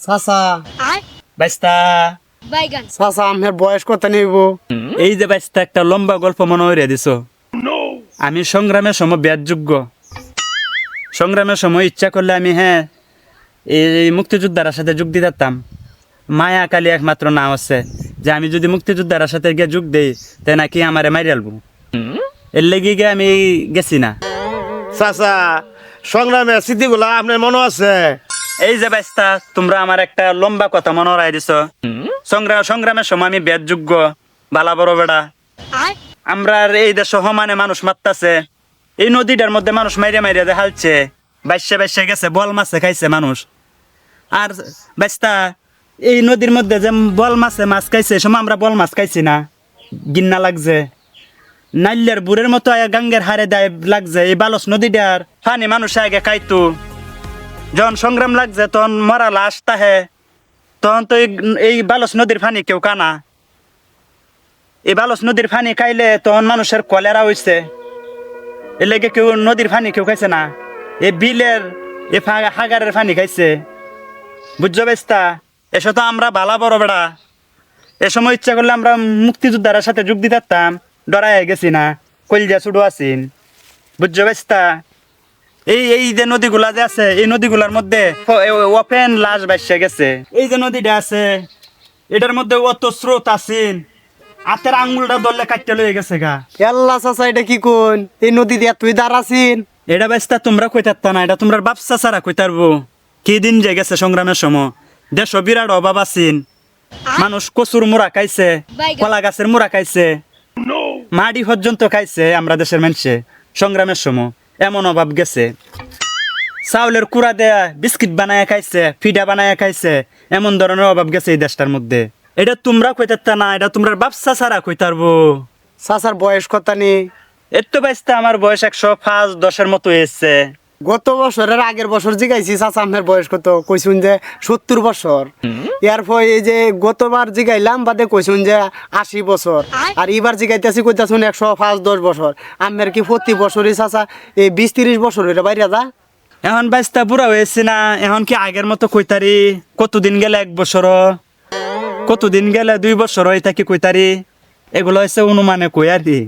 চাচা বাইস্তা বাইগান চাচা আমার বয়স কত নেব? এই যে বাইস্তা একটা লম্বা গল্প মনে হইয়া দিছ। আমি সংগ্রামের সময় ব্যাসযোগ্য। সংগ্রামের সময় ইচ্ছা করলে আমি এই মুক্তিযোদ্ধার সাথে যোগ দিয়ে দিতাম। মায়া কালী একমাত্র নাম আছে যে আমি যদি মুক্তিযোদ্ধার সাথে গিয়ে যোগ দেই তাই নাকি আমারে মারি আলবো। এর লেগে গিয়ে আমি গেছি না। চাচা সংগ্রামের স্মৃতিগুলা আপনার মনে আছে? এই যে বাইস্তা তোমরা আমার একটা লম্বা কথা মনে রাই দিছ। সংগ্রামের সময় আমি ব্যাসযোগ্য বালা বড় বেড়া। আমরা এই দেশে সমানে মানুষ মারতাছে। এই নদীটার মধ্যে মানুষ মাইরিয়া মাইরিয়া দেখালছে, বাইশে গেছে, বল মাছে খাইছে মানুষ। আর বাইস্তা এই নদীর মধ্যে যে বল মাছে মাছ খাইছে, সময় আমরা বল মাছ খাইছি না, গিন্না লাগছে। নাইলের বুড়ের মতো গাঙ্গের হারে দায় লাগছে। এই বালস নদীটার পানি মানুষ আগে খাইতো। যখন সংগ্রাম লাগছে তখন মরা লাশ তাহে, তখন তো এই বালস নদীর পানি কেউ কানা। এই বালস নদীর পানি খাইলে তখন মানুষের কলেরা হইছে। এর লেগে কেউ নদীর পানি কেউ খাইছে না, এই বিলের এই হাগারের পানি খাইছে। বুঝছো বেস্তা? এসো তো আমরা বালা বড় বেড়া। এ সময় ইচ্ছা করলে আমরা মুক্তিযোদ্ধার সাথে যোগ দিতে পারতাম, ডরাই গেছি না, কলজা ছুডো আছিন। বুঝছো বেস্তা? এই যে নদীগুলা যে আছে, এই নদীগুলার মধ্যে ওপেন লাশ বাইসে গেছে। এই যে নদীটা আছে এটার মধ্যে অত স্রোত আছেন, হাতের আঙ্গুলটা ধরলে কাটতে লয়ে গেছে গা। এল্লা চাচা এটা কি কোন? এই নদী দিয়া তুই দাঁড়াছিন? এটা বাইস্তা তোমরা কইতারতা না, এটা তোমরা বাপসা ছাড়া কইতারবো। কি দিন যে গেছে সংগ্রামের সময়, দেশ বিরাট অভাব আছেন। মানুষ কচুর মুড়া খাইছে, কলা গাছের মুড়া খাইছে, মাটি পর্যন্ত খাইছে আমরা দেশের মানুষে। সংগ্রামের সময় এমন অভাব গেছে, চাউলের কুড়া দেয়া বিস্কিট বানায় খাইছে, ফিডা বানায় খাইছে, এমন ধরনের অভাব গেছে এই দেশটার মধ্যে। এটা তোমরা কইতারতা না, এটা তোমরা বাপসা ছাড়া কইতারবো। চাচার বয়স কত নি? এর তো বাইস্তা আমার বয়স 105-10 মতো হয়েছে। গত বছরের আগের বছর জিগাইছি চাচা আমার বয়স কত, কইছুন যে 70 বছর। এরপর এই যে গতবার জিগাইলাম বাদে কইছুন যে 80 বছর। আর এবার জিগাইতেছি কইতাছুন 105-10 বছর। আমার কি প্রতি বছরই চাচা এই 20-30 বছর হইলে বাইরে যা? এখন বাইস্তা বুড়া হয়েছে না, এখন কি আগের মতো কইতারি? কতদিন গেলে 1 বছর, কতদিন গেলে 2 বছর হয়ে থাকি কইতারি? এগুলো হচ্ছে অনুমানে কই আর কি।